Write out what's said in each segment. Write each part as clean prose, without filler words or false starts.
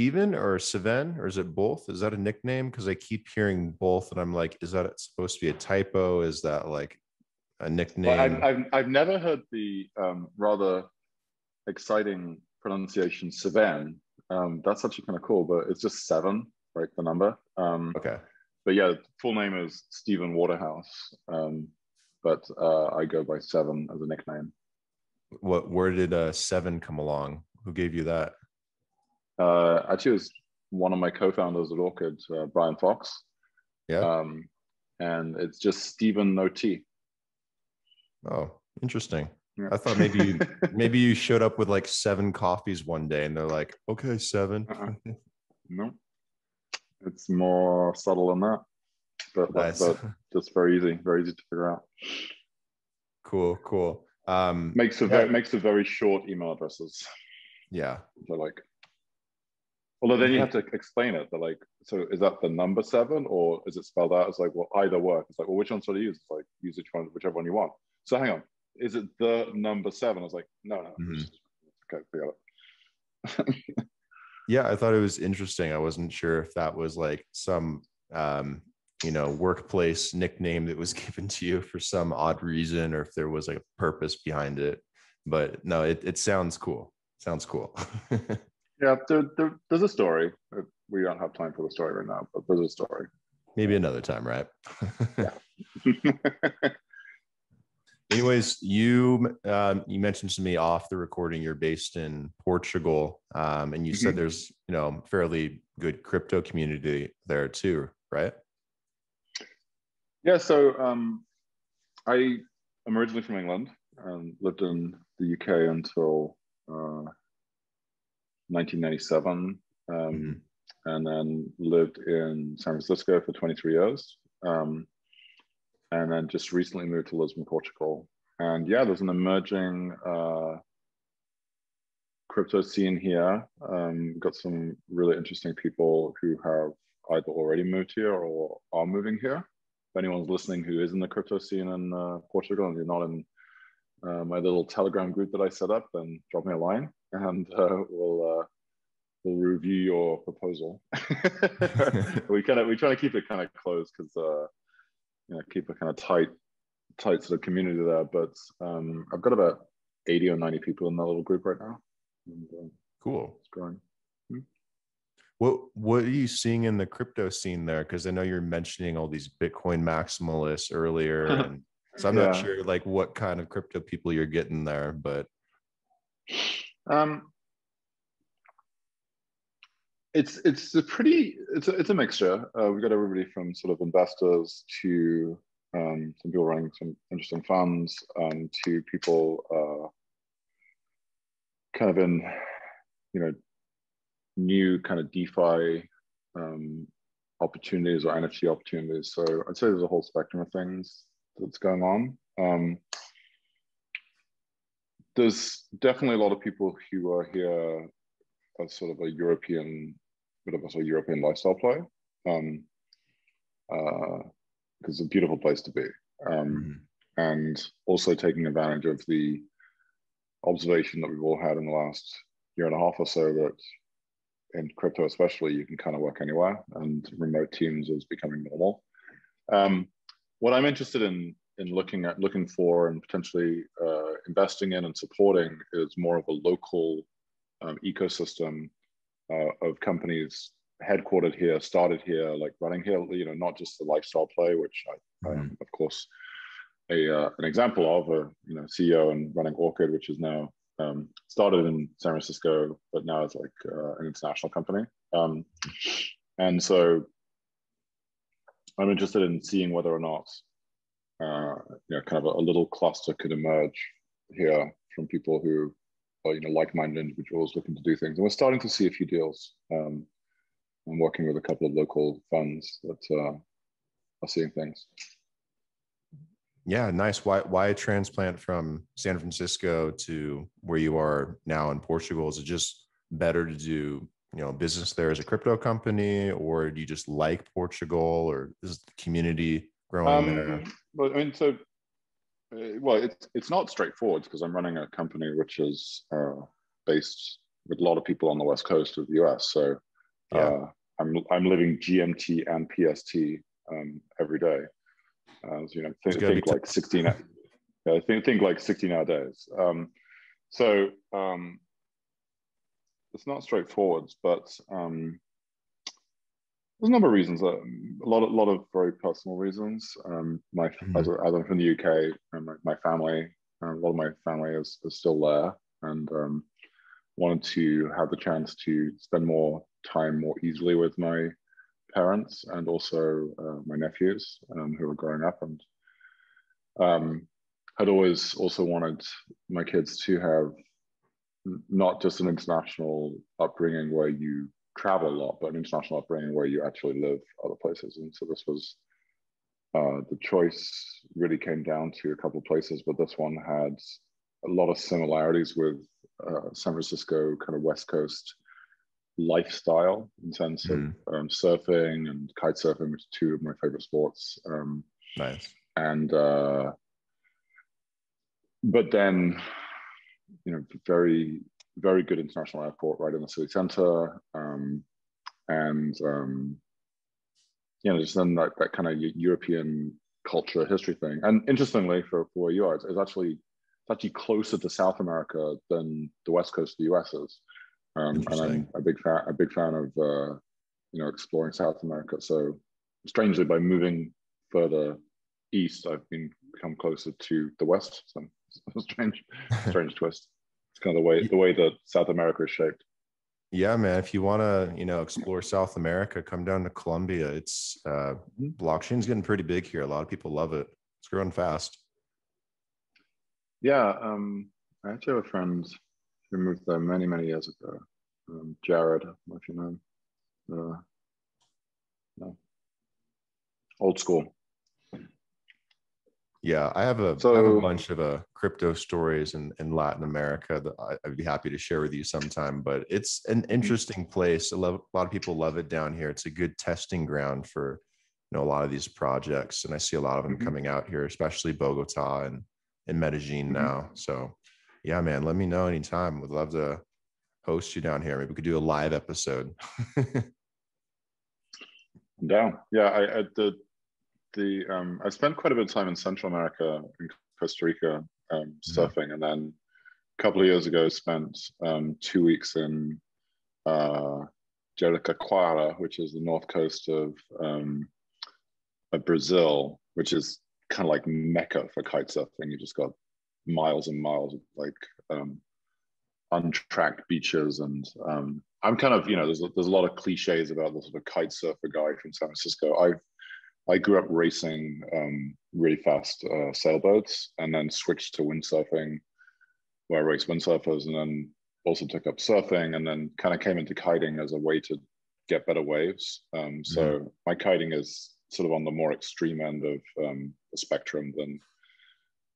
Steven or Seven, or is it both? Is that a nickname? Because I keep hearing both, and I'm like, is that supposed to be a typo? Is that like a Well, nickname? I've never heard the rather exciting pronunciation Seven. That's actually kind of cool, but it's just seven, right? The number. Okay. But yeah, full name is Stephen Waterhouse, but I go by Seven as a nickname. Where did Seven come along? Who gave you that? Actually, it was one of my co-founders at Orchid, Brian Fox. Yeah. And it's just Stephen no T. Oh, interesting. Yeah. I thought maybe you showed up with like 7 coffees one day and they're like, okay, 7. No, it's more subtle than that, Nice. but just very easy to figure out. Cool. Makes a very short email addresses. Yeah. So like, although then you have to explain it. They're like, so is that the number 7 or is it spelled out as like, well, either work? It's like, well, which one should I use? It's like, use whichever one you want. So hang on, is it the number 7? I was like, no. Mm-hmm. Okay, forget it. Yeah, I thought it was interesting. I wasn't sure if that was like some workplace nickname that was given to you for some odd reason, or if there was like a purpose behind it. But no, it sounds cool. Sounds cool. Yeah, there's a story. We don't have time for the story right now, but there's a story. Maybe another time, right? Yeah. Anyways, you mentioned to me off the recording you're based in Portugal, and you said there's fairly good crypto community there too, right? Yeah. So I am originally from England and lived in the UK until 1997, and then lived in San Francisco for 23 years. And then just recently moved to Lisbon, Portugal. And yeah, there's an emerging crypto scene here. Got some really interesting people who have either already moved here or are moving here. If anyone's listening who is in the crypto scene in Portugal and you're not in my little Telegram group that I set up, then drop me a line and we'll review your proposal. we try to keep it kind of closed because keep a kind of tight sort of community there. But I've got about 80 or 90 people in that little group right now. And, cool. It's growing. What are you seeing in the crypto scene there? Because I know you're mentioning all these Bitcoin maximalists earlier, and so I'm not sure like what kind of crypto people you're getting there, but it's a mixture. We've got everybody from sort of investors to some people running some interesting funds, to people kind of in new kind of DeFi opportunities or NFT opportunities. So I'd say there's a whole spectrum of things that's going on. There's definitely a lot of people who are here as sort of a European lifestyle play, because it's a beautiful place to be, and also taking advantage of the observation that we've all had in the last year and a half or so that in crypto especially you can kind of work anywhere and remote teams is becoming normal. What I'm interested in looking for and potentially investing in and supporting is more of a local ecosystem of companies headquartered here, started here, like running here, not just the lifestyle play, which I am, of course, an example of CEO and running Orchid, which is now started in San Francisco, but now it's like an international company. And so I'm interested in seeing whether or not kind of a little cluster could emerge here from people who are like-minded individuals looking to do things. And we're starting to see a few deals. I'm working with a couple of local funds that are seeing things. Yeah, nice. Why a transplant from San Francisco to where you are now in Portugal? Is it just better to do business there as a crypto company, or do you just like Portugal, or is the community growing there? Well, I mean, it's not straightforward because I'm running a company which is based with a lot of people on the west coast of the US. So Yeah. I'm living GMT and PST every day. You know, think like 16. Think like 16-hour days. So it's not straightforward, but there's a number of reasons. A lot of very personal reasons. As I'm from the UK, my family, a lot of my family is still there, and wanted to have the chance to spend more time more easily with my parents and also my nephews who were growing up, and had always also wanted my kids to have not just an international upbringing where you travel a lot, but an international upbringing where you actually live other places. And so this was the choice really came down to a couple of places, but this one had a lot of similarities with San Francisco kind of West Coast lifestyle in terms of surfing and kite surfing, which are two of my favorite sports. Nice. And but then, you know, very, very good international airport right in the city center. And, you know, just then that kind of European culture history thing. And interestingly, for where you are, it's actually closer to South America than the West Coast of the US is. And I'm a big fan of, you know, exploring South America. So strangely, by moving further east, I've become closer to the West. So strange twist. It's kind of the way that South America is shaped. Yeah, man. If you want to, you know, explore South America, come down to Colombia. It's blockchain's getting pretty big here. A lot of people love it. It's growing fast. Yeah, I actually have a friend who moved there many, many years ago. Jared, if you know him. No. Old school. Yeah, I have a bunch of crypto stories in Latin America that I'd be happy to share with you sometime. But it's an interesting place. A lot of people love it down here. It's a good testing ground for, you know, a lot of these projects, and I see a lot of them coming out here, especially Bogota and Medellin now. So, yeah, man, let me know anytime. Would love to host you down here. Maybe we could do a live episode. I'm down. Yeah, I spent quite a bit of time in Central America, in Costa Rica, surfing, and then a couple of years ago spent 2 weeks in Jericoacoara, which is the north coast of Brazil, which is kind of like Mecca for kite surfing. You just got miles and miles of like untracked beaches, and I'm kind of, you know, there's a lot of cliches about the sort of kite surfer guy from San Francisco. I grew up racing really fast sailboats, and then switched to windsurfing, where I raced windsurfers, and then also took up surfing, and then kind of came into kiting as a way to get better waves. So my kiting is sort of on the more extreme end of the spectrum than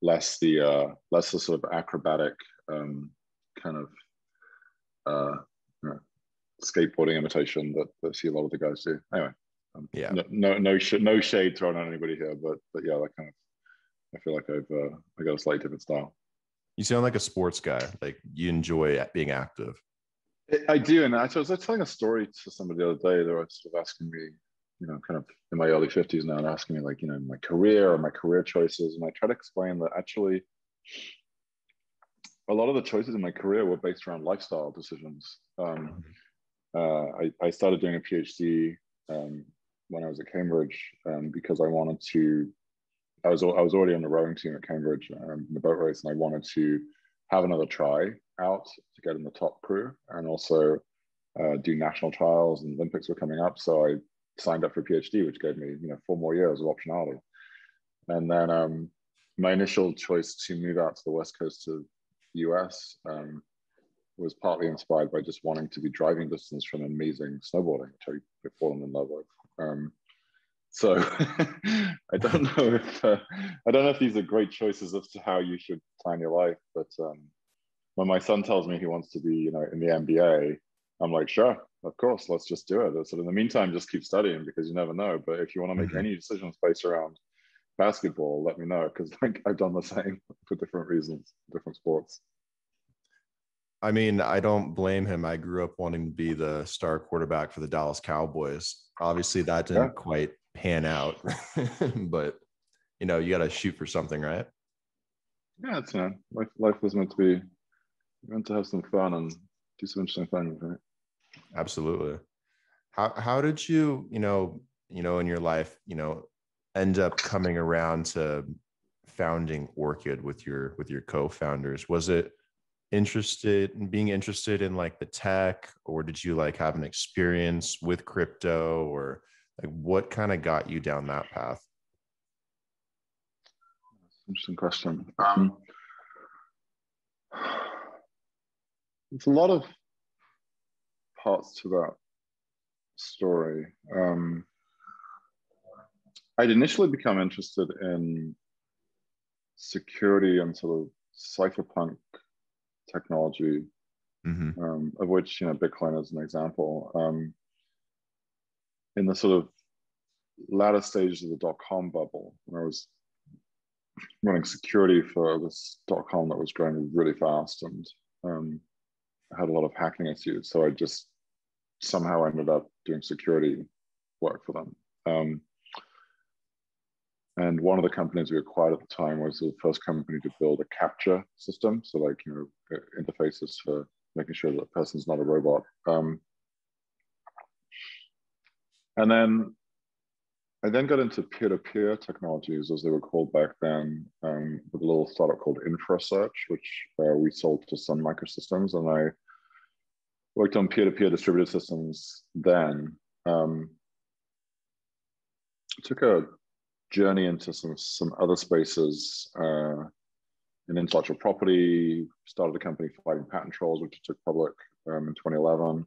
less the sort of acrobatic kind of you know, skateboarding imitation that I see a lot of the guys do. Anyway. Yeah. No shade thrown on anybody here, but yeah, that kind of, I feel like I got a slightly different style. You sound like a sports guy. Like you enjoy being active. I do, and actually, I was telling a story to somebody the other day. They were sort of asking me, you know, kind of in my early 50s now, and asking me like, you know, my career or my career choices, and I try to explain that actually a lot of the choices in my career were based around lifestyle decisions. I started doing a PhD when I was at Cambridge because I wanted to. I was already on the rowing team at Cambridge in the boat race, and I wanted to have another try out to get in the top crew, and also do national trials, and Olympics were coming up, so I signed up for a PhD, which gave me, you know, 4 more years of optionality. And then my initial choice to move out to the west coast of the US was partly inspired by just wanting to be driving distance from amazing snowboarding, which I've fallen in love with. So I don't know if these are great choices as to how you should plan your life, but when my son tells me he wants to be, you know, in the NBA, I'm like, sure, of course, let's just do it. So in the meantime, just keep studying, because you never know. But if you want to make any decisions based around basketball, let me know, because like I've done the same for different reasons, different sports. I mean, I don't blame him. I grew up wanting to be the star quarterback for the Dallas Cowboys. Obviously, that Yeah, didn't quite pan out, but you know, you got to shoot for something, right? yeah, it's life was meant to be meant to have some fun and do some interesting things, right? Absolutely. How did you, in your life, end up coming around to founding Orchid with your co-founders? Was it being interested in like the tech, or did you like have an experience with crypto, or like what kind of got you down that path? Interesting question. There's a lot of parts to that story. I'd initially become interested in security and sort of cypherpunk technology, of which Bitcoin is an example. In the sort of latter stages of the dot-com bubble, when I was running security for this dot-com that was growing really fast, and I had a lot of hacking issues, so I just somehow ended up doing security work for them. And one of the companies we acquired at the time was the first company to build a capture system. So like, interfaces for making sure that the person's not a robot. And then I then got into peer-to-peer technologies, as they were called back then, with a little startup called InfraSearch, which we sold to Sun Microsystems. And I worked on peer-to-peer distributed systems then. Took a journey into some other spaces in intellectual property, started a company fighting patent trolls, which took public in 2011,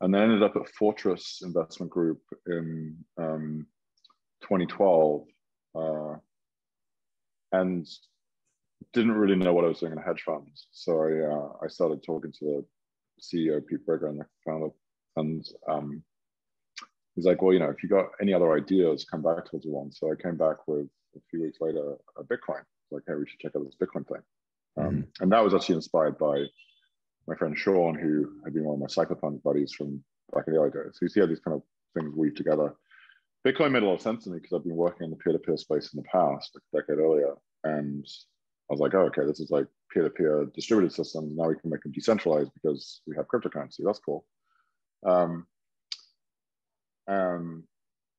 and then ended up at Fortress Investment Group in 2012, and didn't really know what I was doing in a hedge fund. So I started talking to the CEO, Pete Brigger, and the founder, and he's like, well, if you got any other ideas, come back to us one. So I came back with, a few weeks later, a Bitcoin. Like, hey, we should check out this Bitcoin thing. And that was actually inspired by my friend Sean, who had been one of my cypherpunk buddies from back in the early days. So you see how these kind of things weave together. Bitcoin made a lot of sense to me because I've been working in the peer-to-peer space in the past, like a decade earlier. And I was like, oh, okay, this is like peer-to-peer distributed systems. Now we can make them decentralized because we have cryptocurrency. That's cool.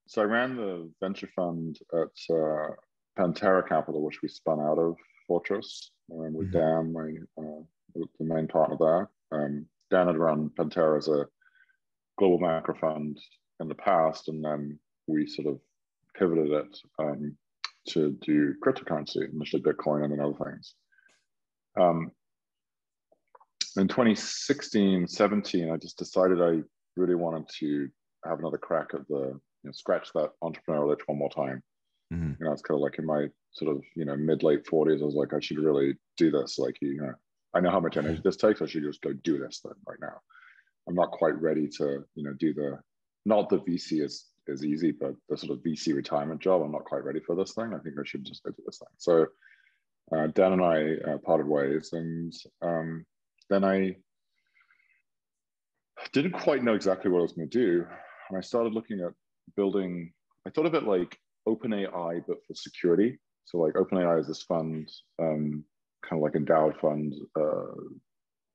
So I ran the venture fund at Pantera Capital, which we spun out of Fortress, with Dan, the main partner there. Dan had run Pantera as a global macro fund in the past, and then we sort of pivoted it to do cryptocurrency, initially Bitcoin and then other things. In 2016, 17, I just decided I really wanted to have another crack at the, scratch that entrepreneurial itch one more time. It's kind of like in my sort of, mid late 40s, I was like, I should really do this. Like, I know how much energy this takes. I should just go do this thing right now. I'm not quite ready to, do not the VC is easy, but the sort of VC retirement job, I'm not quite ready for this thing. I think I should just go do this thing. So Dan and I parted ways, and then I didn't quite know exactly what I was going to do. And I started looking at building, I thought of it like OpenAI, but for security. So like OpenAI is this fund, kind of like endowed fund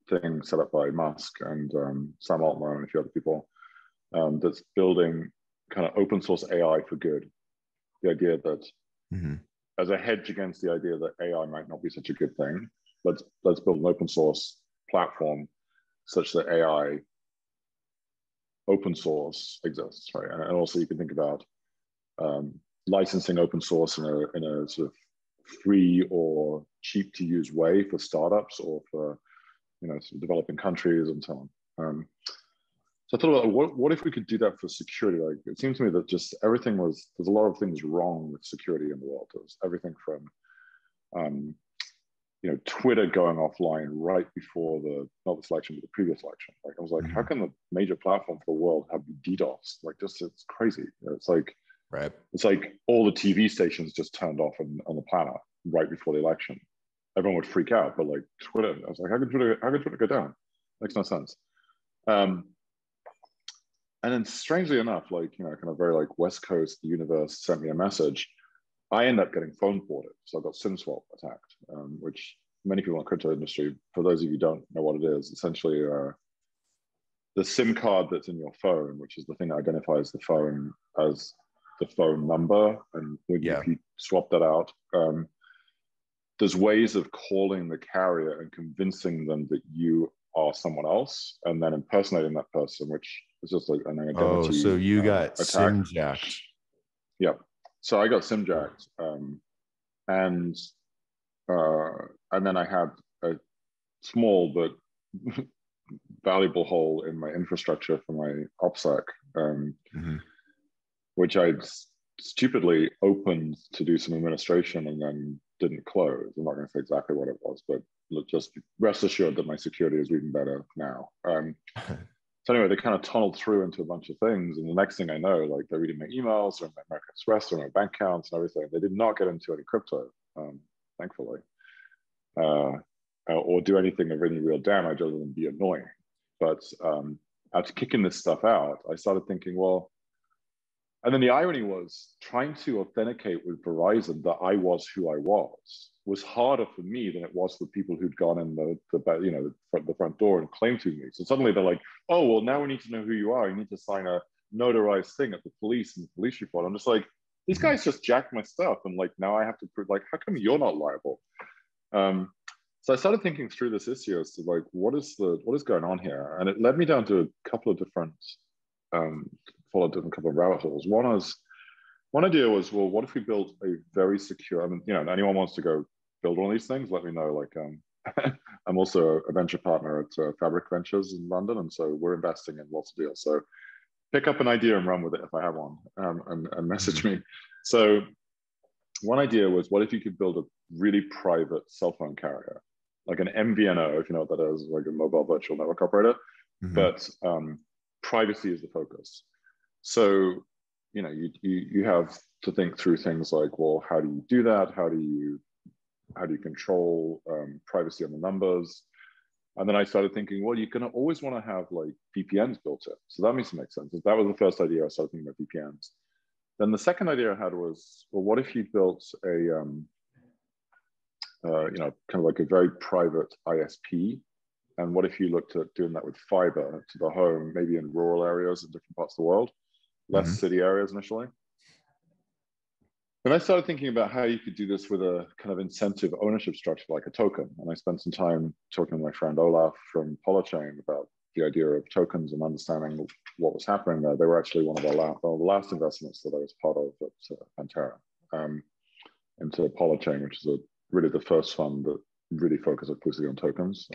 thing set up by Musk and Sam Altman and a few other people, that's building kind of open source AI for good. The idea that as a hedge against the idea that AI might not be such a good thing, let's build an open source platform such that AI open source exists, right? And also you can think about licensing open source in a sort of free or cheap to use way for startups or for sort of developing countries and so on. So I thought about what if we could do that for security? Like, it seemed to me that just there's a lot of things wrong with security in the world. There's everything from Twitter going offline right before not this election, but the previous election. Like, I was like, how can the major platform for the world have DDoS? Like, just, it's crazy. It's like, right. It's like all the TV stations just turned off on the planet right before the election. everyone would freak out. But like Twitter, I was like, how could Twitter go down? Makes no sense. And then strangely enough, like, you know, kind of very like West Coast universe sent me a message. I end up getting phone ported. So I got SIM swap attacked, which many people in the crypto industry, for those of you who don't know what it is, essentially the SIM card that's in your phone, which is the thing that identifies the phone as the phone number. And when if you swap that out, there's ways of calling the carrier and convincing them that you are someone else and then impersonating that person, which is just like an identity. Oh, so you got attack. SIM jacked. Yeah. So I got SIM jacked. And then I had a small but valuable hole in my infrastructure for my OPSEC, which I'd stupidly opened to do some administration and then didn't close. I'm not going to say exactly what it was, but just rest assured that my security is even better now. So anyway, they kind of tunneled through into a bunch of things. And the next thing I know, like they're reading my emails or my American Express or my bank accounts and everything. They did not get into any crypto, thankfully, or do anything of any real damage other than be annoying. But after kicking this stuff out, I started thinking, well, and then the irony was trying to authenticate with Verizon that I was who I was harder for me than it was for people who'd gone in the front door and claimed to me. So suddenly they're like, oh, well, now we need to know who you are. You need to sign a notarized thing at the police and the police report. I'm just like, these guys just jacked my stuff. And like, now I have to prove, like, how come you're not liable? So I started thinking through this issue as to like, what is going on here? And it led me down to a couple of different, followed different couple of rabbit holes. One idea was, well, what if we built a very secure, I mean, you know, anyone wants to go build one of these things, let me know. Like, I'm also a venture partner at Fabric Ventures in London. And so we're investing in lots of deals. So pick up an idea and run with it if I have one, and message me. So one idea was, what if you could build a really private cell phone carrier, like an MVNO, if you know what that is, like a mobile virtual network operator, but privacy is the focus. So, you know, you have to think through things like, well, how do you do that? How do you control privacy on the numbers? And then I started thinking, well, you're going to always want to have like VPNs built in. So that makes sense. That was the first idea I started thinking about VPNs. Then the second idea I had was, well, what if you built a, you know, kind of like a very private ISP? And what if you looked at doing that with fiber to the home, maybe in rural areas in different parts of the world, less city areas initially? And I started thinking about how you could do this with a kind of incentive ownership structure, like a token. And I spent some time talking with my friend Olaf from Polychain about the idea of tokens and understanding what was happening there. They were actually one of the last investments that I was part of at Pantera, into Polychain, which is really the first fund that really focused exclusively on tokens.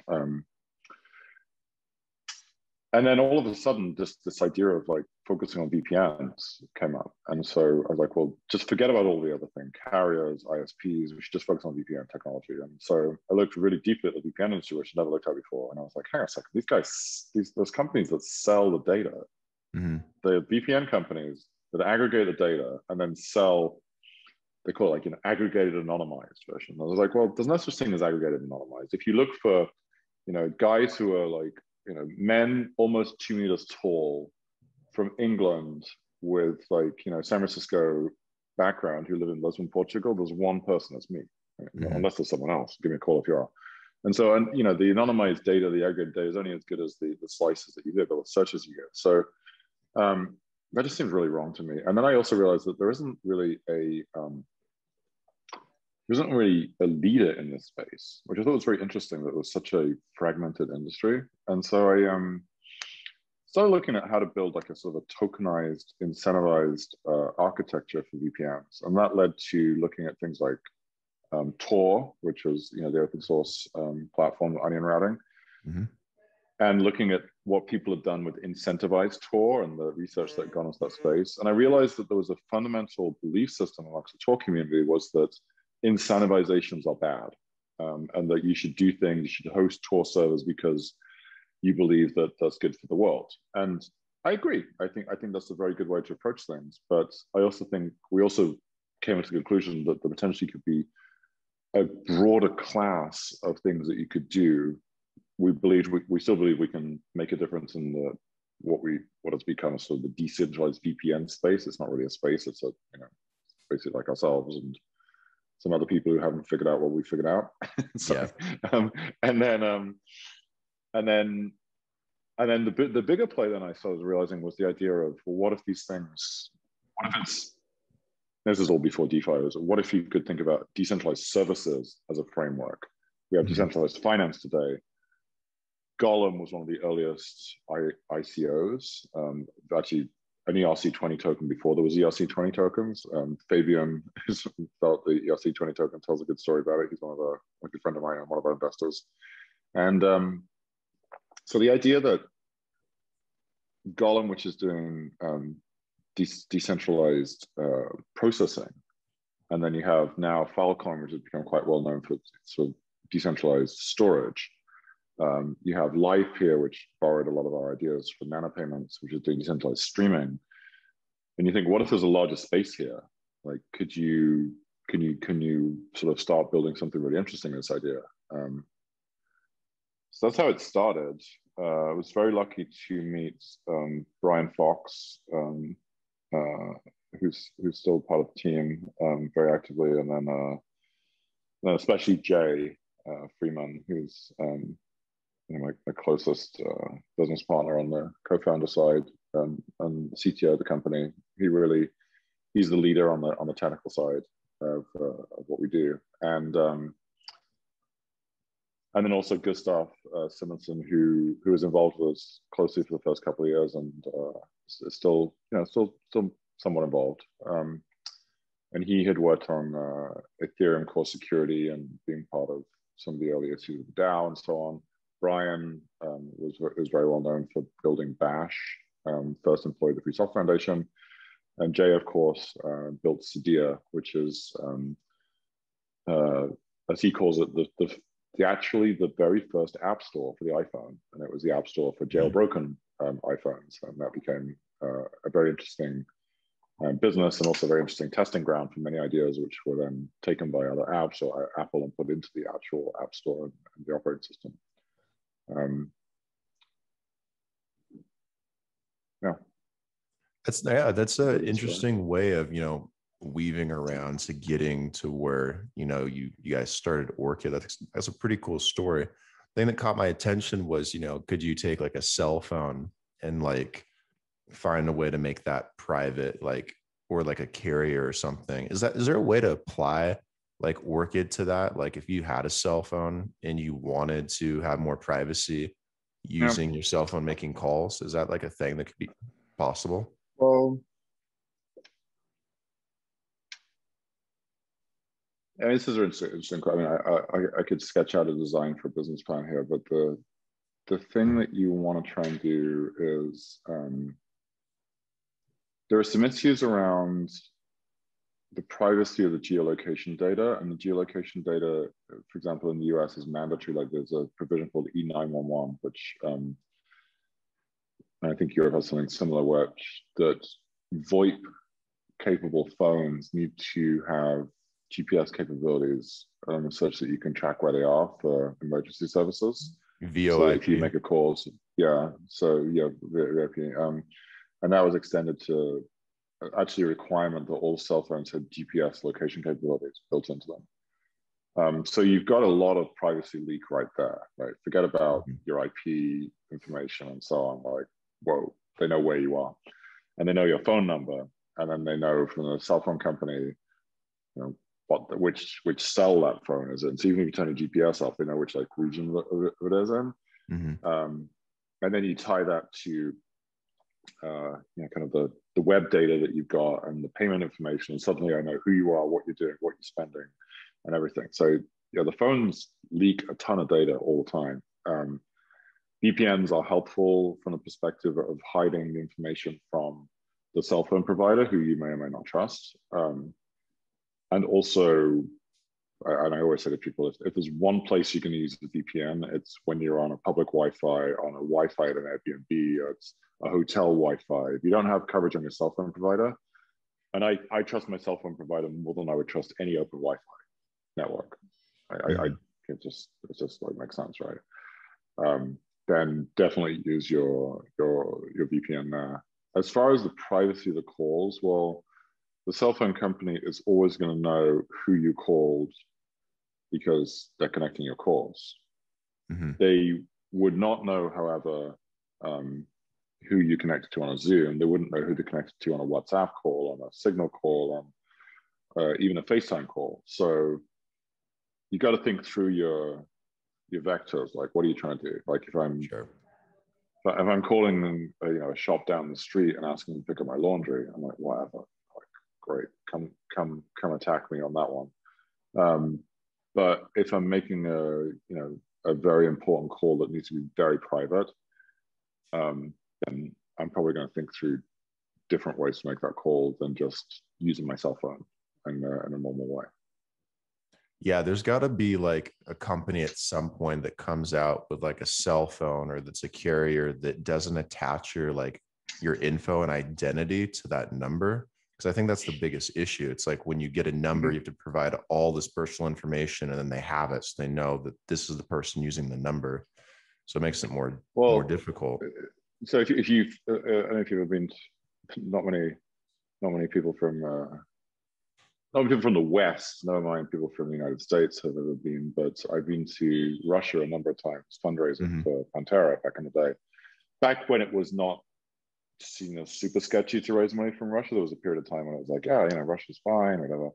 And then all of a sudden, just this idea of like focusing on VPNs came up. And so I was like, well, just forget about all the other things, carriers, ISPs, we should just focus on VPN technology. And so I looked really deeply at the VPN industry, which I never looked at before. And I was like, hang on a second, these guys, those companies that sell the data, the VPN companies that aggregate the data and then sell, they call it like an aggregated anonymized version. And I was like, well, there's no such thing as aggregated anonymized. If you look for, you know, guys who are like, you know, men almost 2 meters tall from England with like, you know, San Francisco background who live in Lisbon, Portugal, there's one person, that's me. Unless there's someone else, give me a call if you are. And so, and you know, the anonymized data, the aggregate data is only as good as the slices that you get, or the searches you get. So that just seems really wrong to me. And then I also realized that there isn't really a leader in this space, which I thought was very interesting, that it was such a fragmented industry. And so I started looking at how to build like a sort of a tokenized, incentivized architecture for VPNs. And that led to looking at things like Tor, which was, you know, the open source platform, onion routing, and looking at what people have done with incentivized Tor and the research that had gone into that space. And I realized that there was a fundamental belief system amongst the Tor community, was that incentivizations are bad, and that you should do things, you should host Tor servers because you believe that that's good for the world. And I agree. I think that's a very good way to approach things. But I also think we also came to the conclusion that there potentially could be a broader class of things that you could do. We still believe we can make a difference in the what has become sort of the decentralized VPN space. It's not really a space; it's a basically like ourselves and some other people who haven't figured out what we figured out. So, yeah. And then the bigger play then I started realizing was the idea of, well, what if these things? What if this is all before DeFi. What if you could think about decentralized services as a framework? We have decentralized finance today. Gollum was one of the earliest ICOs. Actually, an ERC20 token before there was ERC20 tokens. Fabian felt the ERC20 token tells a good story about it. He's a good friend of mine and one of our investors. And so the idea that Gollum, which is doing decentralized processing, and then you have now Filecoin, which has become quite well known for sort of decentralized storage. You have Life here, which borrowed a lot of our ideas for nanopayments, which is doing decentralized streaming. And you think, what if there's a larger space here? Like, can you sort of start building something really interesting in this idea? So that's how it started. I was very lucky to meet Brian Fox, who's still part of the team very actively, and then especially Jay Freeman, who's my closest business partner on the co-founder side and CTO of the company. He's the leader on the technical side of what we do, and then also Gustav Simonson, who was involved with us closely for the first couple of years, and is still somewhat involved. And he had worked on Ethereum core security and being part of some of the early issues of the DAO and so on. Brian was very well known for building Bash, first employed the Free Software Foundation. And Jay, of course, built Cydia, which is, as he calls it, actually the very first app store for the iPhone. And it was the app store for jailbroken iPhones. And that became a very interesting business, and also a very interesting testing ground for many ideas, which were then taken by other apps or Apple and put into the actual app store and the operating system. That's an interesting way of weaving around to getting to where you guys started Orchid. That's a pretty cool story. The thing that caught my attention was could you take like a cell phone and like find a way to make that private, like, or like a carrier or something? Is there a way to apply like Orchid to that? Like if you had a cell phone and you wanted to have more privacy using your cell phone making calls, is that like a thing that could be possible? Well, and this is interesting. I mean, I could sketch out a design for a business plan here, but the thing that you want to try and do is there are some issues around the privacy of the geolocation data, and the geolocation data, for example, in the US is mandatory. Like there's a provision called E911, which I think Europe has something similar, which that VoIP capable phones need to have GPS capabilities such that you can track where they are for emergency services. VoIP. So if you make a call, VoIP. And that was extended to actually a requirement that all cell phones had GPS location capabilities built into them. So you've got a lot of privacy leak right there, right? Forget about your IP information and so on. Like, whoa, they know where you are, and they know your phone number, and then they know from the cell phone company, which cell that phone is in. So even if you turn your GPS off, they know which like region it is in. And then you tie that to kind of the web data that you've got and the payment information, and suddenly I know who you are, what you're doing, what you're spending, and everything. So the phones leak a ton of data all the time. VPNs are helpful from the perspective of hiding the information from the cell phone provider, who you may or may not trust. And also, and I always say to people, if there's one place you can use the VPN, it's when you're on a public Wi-Fi, on a Wi-Fi at an Airbnb, or it's a hotel Wi-Fi. If you don't have coverage on your cell phone provider, and I trust my cell phone provider more than I would trust any open Wi-Fi network. It just like makes sense, right? Then definitely use your VPN there. As far as the privacy of the calls, well, the cell phone company is always going to know who you called because they're connecting your calls. They would not know, however, who you connected to on a Zoom. They wouldn't know who to connect to on a WhatsApp call, on a Signal call, on even a FaceTime call. So you got to think through your vectors. Like, what are you trying to do? Like, if I'm calling a shop down the street and asking them to pick up my laundry, I'm like, whatever. Like, great, come attack me on that one. But if I'm making a very important call that needs to be very private, then I'm probably going to think through different ways to make that call than just using my cell phone in a normal way. Yeah, there's got to be like a company at some point that comes out with like a cell phone or that's a carrier that doesn't attach your info and identity to that number. Because I think that's the biggest issue. It's like when you get a number, you have to provide all this personal information and then they have it. So they know that this is the person using the number. So it makes it more difficult. So if you've, I don't know if you've ever been, not many people from, not people from the West, never mind people from the United States have ever been, but I've been to Russia a number of times, fundraising for Pantera back in the day. Back when it was not seen as super sketchy to raise money from Russia, there was a period of time when it was like, Russia's fine, whatever.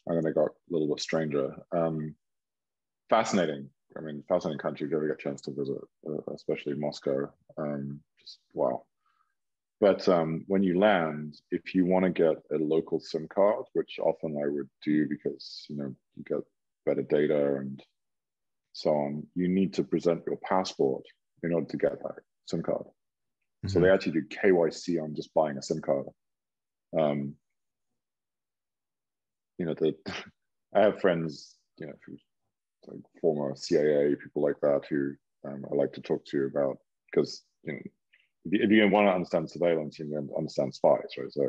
And then it got a little bit stranger. Fascinating. I mean, fascinating country if you ever get a chance to visit, especially Moscow. Just wow. But when you land, if you want to get a local SIM card, which often I would do because you get better data and so on, you need to present your passport in order to get that SIM card. So they actually do KYC on just buying a SIM card. I have friends, like former CIA, people like that who I like to talk to about, because if you want to understand surveillance, you need to understand spies, right? So,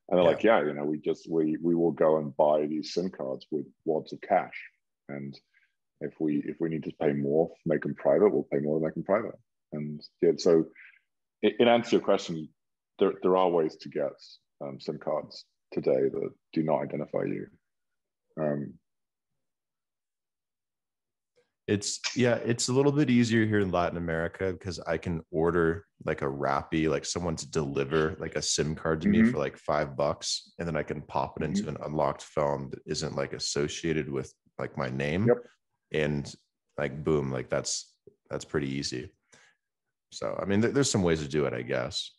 and they're like, we will go and buy these SIM cards with wads of cash, and if we need to pay more, make them private, we'll pay more to make them private. And so in answer to your question, there are ways to get SIM cards today that do not identify you. It's a little bit easier here in Latin America because I can order like a Rappi, like someone to deliver like a SIM card to me for like $5, and then I can pop it into an unlocked phone that isn't like associated with like my name, and like boom, like that's pretty easy. So I mean, there's some ways to do it, I guess.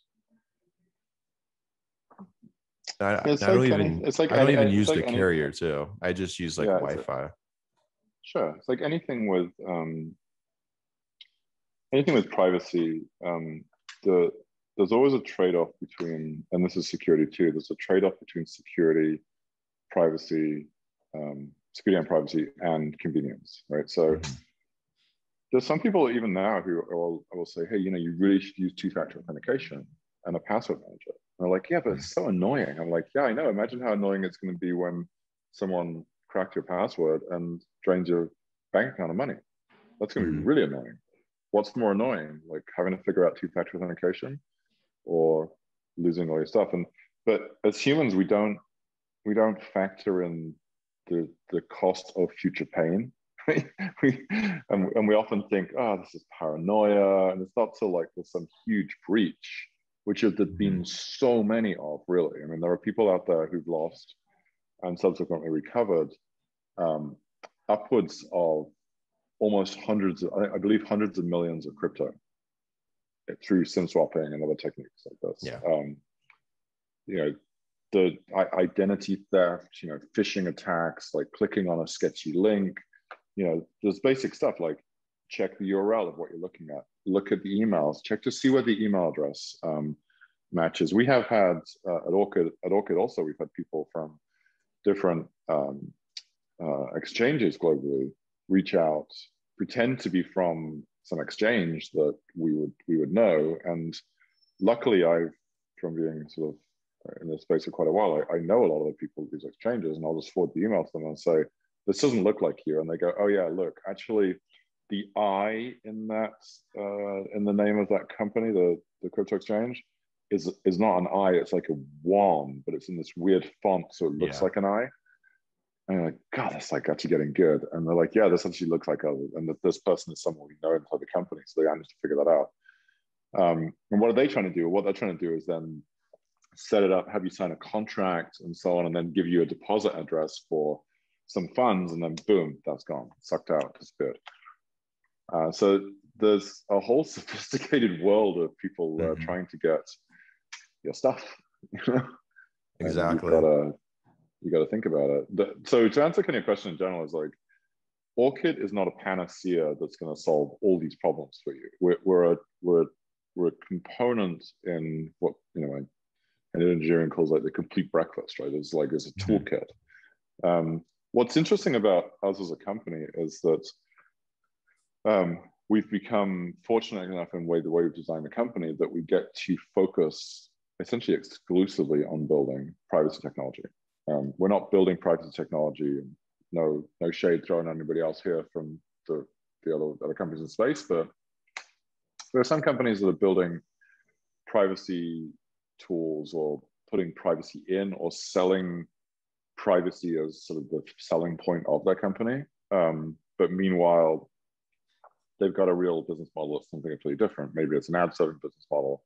I don't even use the carrier too. I just use like Wi-Fi. Sure, it's like anything with privacy. There's always a trade-off between, and this is security too. There's a trade-off between security, privacy, security and convenience, right? So there's some people even now who I will say, hey, you really should use two-factor authentication and a password manager. And they're like, yeah, but it's so annoying. I'm like, yeah, I know. Imagine how annoying it's going to be when someone cracked your password and drains your bank account of money. That's going to be really annoying. What's more annoying, like having to figure out two-factor authentication or losing all your stuff? But as humans, we don't factor in the cost of future pain. and we often think, oh, this is paranoia, and it's not so like there's some huge breach, which have been so many of, really. I mean, there are people out there who've lost and subsequently recovered upwards of almost I believe hundreds of millions of crypto through SIM swapping and other techniques like this. The identity theft, phishing attacks, like clicking on a sketchy link, there's basic stuff like check the URL of what you're looking at, look at the emails, check to see where the email address matches. We have had at Orchid also, we've had people from different exchanges globally reach out, pretend to be from some exchange that we would know. And luckily, from being sort of in this space for quite a while, I know a lot of the people at these exchanges, and I'll just forward the email to them and say, this doesn't look like you. And they go, oh yeah, look, actually the I in that, in the name of that company, the crypto exchange, is not an I, it's like a one, but it's in this weird font, so it looks like an I. And you're like, God, that's like actually getting good. And they're like, yeah, this actually looks like and this person is someone we know inside the company. So they managed to figure that out. And what are they trying to do? What they're trying to do is then set it up, have you sign a contract and so on, and then give you a deposit address for some funds, and then boom, that's gone, sucked out, disappeared. So there's a whole sophisticated world of people trying to get your stuff. Exactly. You got to think about it. So to answer kind of your question in general is like, Orchid is not a panacea that's going to solve all these problems for you. We're a component in what an engineering calls like the complete breakfast, right? It's like it's a toolkit. What's interesting about us as a company is that we've become fortunate enough in the way we've designed the company that we get to focus essentially exclusively on building privacy technology. We're not building privacy technology. No shade thrown on anybody else here from the other companies in space, but there are some companies that are building privacy tools or putting privacy in or selling privacy as sort of the selling point of their company. But meanwhile, they've got a real business model that's something completely different. Maybe it's an ad serving business model.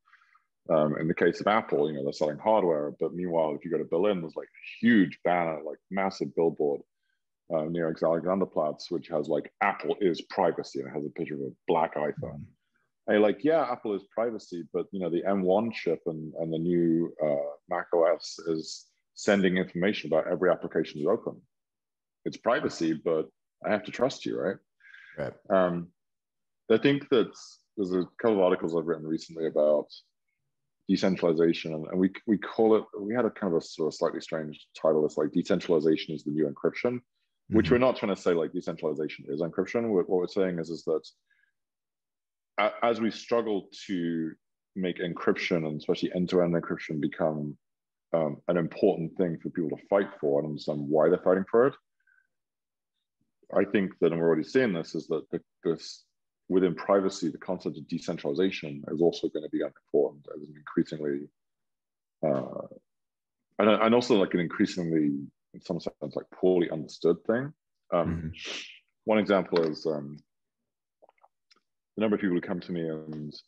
In the case of Apple, they're selling hardware, but meanwhile, if you go to Berlin, there's like a huge banner, like massive billboard near Alexanderplatz, which has like Apple is privacy, and it has a picture of a black iPhone. And you're like, yeah, Apple is privacy, but the M1 chip and the new Mac OS is sending information about every application you open. It's privacy, but I have to trust you, right? Right. I think that there's a couple of articles I've written recently about decentralization, and we call it, we had a kind of a sort of slightly strange title. It's like decentralization is the new encryption, which we're not trying to say like decentralization is encryption. What we're saying is that as we struggle to make encryption, and especially end-to-end encryption, become an important thing for people to fight for and understand why they're fighting for it, I think that, and we're already seeing this, is that this within privacy, the concept of decentralization is also going to be important as an increasingly, and also like an increasingly, in some sense, like poorly understood thing. One example is the number of people who come to me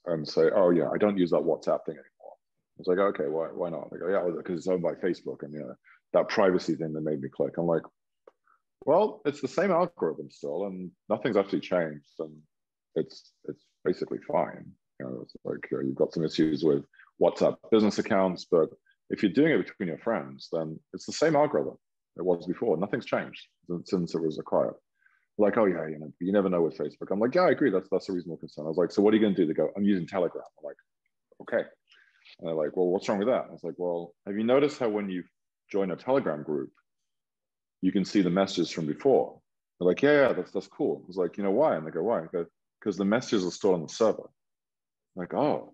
and say, "Oh yeah, I don't use that WhatsApp thing anymore." It's like, okay, why not? They go, yeah, because it's owned by Facebook, and that privacy thing that made me click. I'm like, well, it's the same algorithm still, and nothing's actually changed, and it's basically fine. It's like you've got some issues with WhatsApp business accounts, but if you're doing it between your friends, then it's the same algorithm it was before. Nothing's changed since it was acquired. Like, oh yeah, you never know with Facebook. I'm like, yeah, I agree. That's a reasonable concern. I was like, so what are you going to do? They go, I'm using Telegram. I'm like, okay. And they're like, well, what's wrong with that? I was like, well, have you noticed how when you join a Telegram group, you can see the messages from before? They're like, yeah, that's cool. I was like, why? And they go, why? I go, because the messages are stored on the server. I'm like, oh,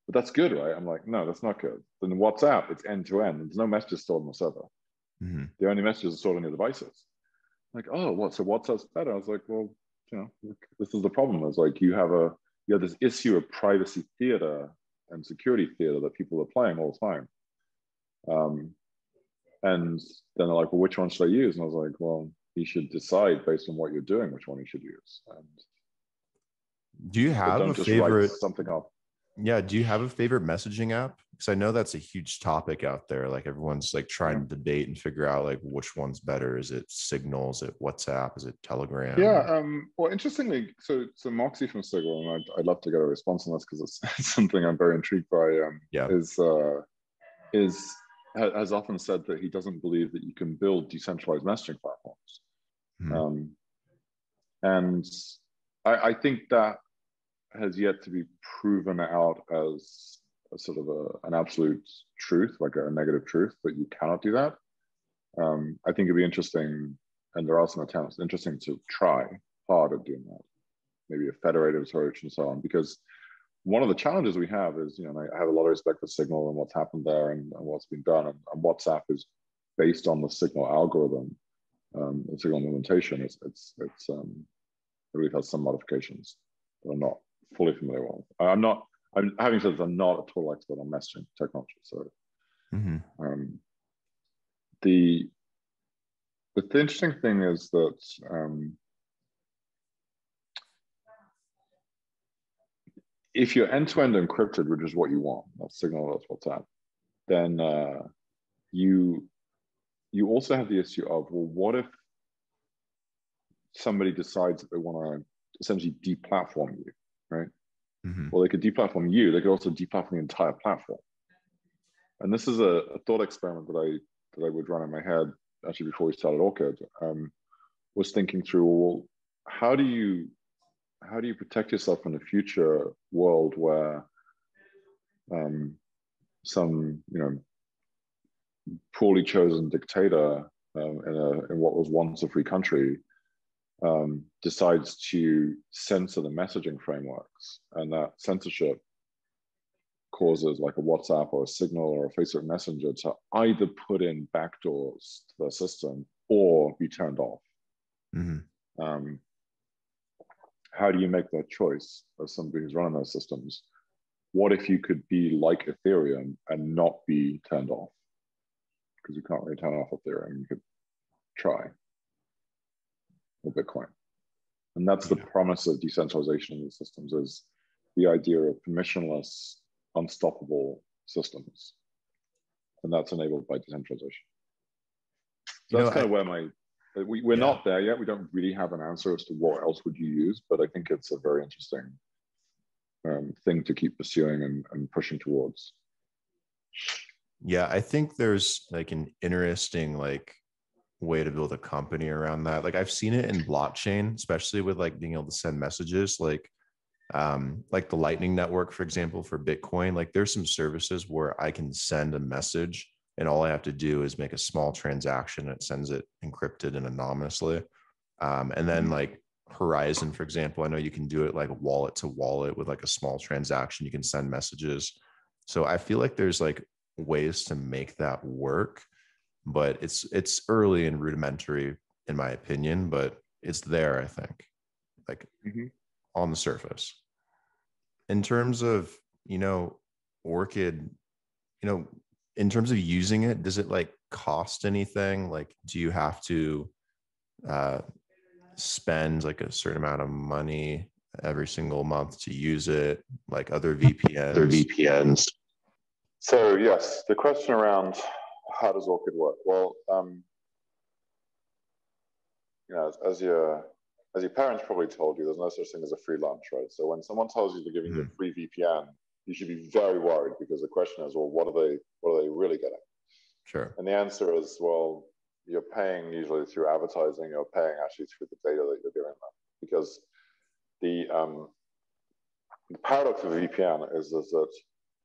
but that's good, right? I'm like, no, that's not good. Then WhatsApp, it's end to end. There's no messages stored on the server. The only messages are stored on your devices. I'm like, oh, what? So WhatsApp's better? I was like, well, this is the problem. It's like you have this issue of privacy theater and security theater that people are playing all the time. And then they're like, well, which one should I use? And I was like, well, you should decide based on what you're doing which one you should use. And do you have a favorite something up? Yeah, do you have a favorite messaging app? Because I know that's a huge topic out there. Like everyone's like trying to debate and figure out like which one's better. Is it Signal? Is it WhatsApp? Is it Telegram? Yeah. Well, interestingly, so Moxie from Signal, and I'd love to get a response on this because it's something I'm very intrigued by. Has often said that he doesn't believe that you can build decentralized messaging platforms. And I think that has yet to be proven out as a sort of an absolute truth, like a negative truth, that you cannot do that. I think it'd be interesting, and there are some attempts, interesting to try hard at doing that, maybe a federated approach and so on, because one of the challenges we have is, I have a lot of respect for Signal and what's happened there and what's been done, and WhatsApp is based on the Signal algorithm. the signal implementation, I believe has some modifications that I'm not fully familiar with. I'm having said this, I'm not a total expert on messaging technology. So the interesting thing is that if you're end-to-end encrypted, which is what you want, that's Signal, that's WhatsApp, then you also have the issue of, well, what if somebody decides that they want to essentially deplatform you, right? Well, they could deplatform you. They could also deplatform the entire platform. And this is a thought experiment that I would run in my head actually before we started Orchid. Was thinking through, well, how do you protect yourself in a future world where some poorly chosen dictator in what was once a free country decides to censor the messaging frameworks, and that censorship causes like a WhatsApp or a Signal or a Facebook Messenger to either put in backdoors to their system or be turned off. How do you make that choice as somebody who's running those systems? What if you could be like Ethereum and not be turned off? Because you can't really turn off Ethereum. You could try, or Bitcoin. And that's the promise of decentralization in these systems, is the idea of permissionless, unstoppable systems. And that's enabled by decentralization. So that's kind of where we're not there yet. We don't really have an answer as to what else would you use, but I think it's a very interesting thing to keep pursuing and pushing towards. Yeah, I think there's like an interesting way to build a company around that. Like I've seen it in blockchain, especially with like being able to send messages, like the Lightning Network, for example, for Bitcoin. Like there's some services where I can send a message and all I have to do is make a small transaction. It sends it encrypted and anonymously. And then like Horizon, for example, I know you can do it like wallet to wallet with like a small transaction. You can send messages. So I feel like there's like ways to make that work, but it's early and rudimentary in my opinion, but it's there, I think, like on the surface. In terms of, Orchid, in terms of using it, does it like cost anything? Like, do you have to spend like a certain amount of money every single month to use it, like other VPNs? So yes, the question around how does Orchid work? Well, as your parents probably told you, there's no such thing as a free lunch, right? So when someone tells you they're giving you a free VPN, you should be very worried, because the question is, well, what are they really getting? Sure. And the answer is, well, you're paying usually through advertising. You're paying actually through the data that you're giving them, because the paradox of a VPN is that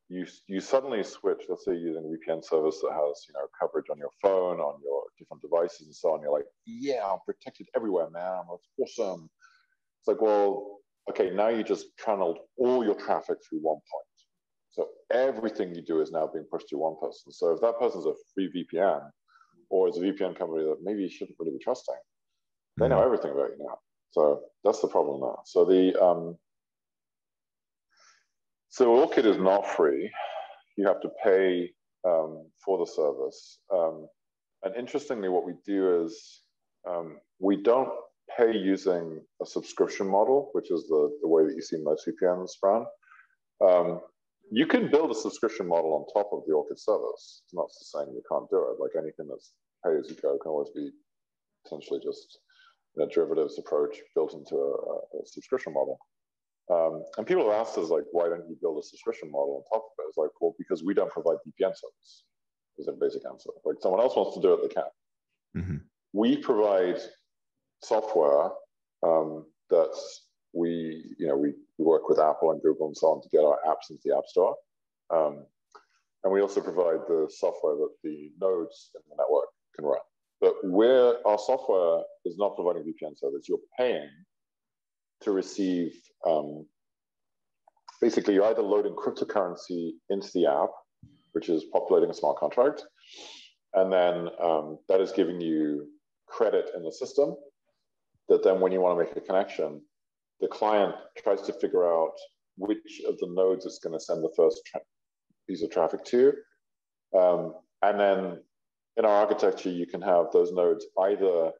you suddenly switch. Let's say you're using a VPN service that has coverage on your phone, on your different devices, and so on. You're like, yeah, I'm protected everywhere, man. That's awesome. It's like, well, okay, now you just channeled all your traffic through one point. So everything you do is now being pushed to one person. So if that person's a free VPN, or is a VPN company that maybe you shouldn't really be trusting, they know everything about you now. So that's the problem now. So so Orchid is not free. You have to pay for the service. And interestingly, what we do is we don't pay using a subscription model, which is the way that you see most VPNs run. You can build a subscription model on top of the Orchid service. It's not saying you can't do it. Like anything that's pay as you go can always be essentially just a derivatives approach built into a subscription model. And people have asked us, like, why don't you build a subscription model on top of it? It's like, well, because we don't provide VPN service, is a basic answer. Like someone else wants to do it, they can. We provide software that we work with Apple and Google and so on to get our apps into the App Store. And we also provide the software that the nodes in the network can run. But our software is not providing VPN service. You're paying to receive, basically you're either loading cryptocurrency into the app, which is populating a smart contract, and then that is giving you credit in the system that then when you want to make a connection, the client tries to figure out which of the nodes it's going to send the first piece of traffic to. And then in our architecture, you can have those nodes either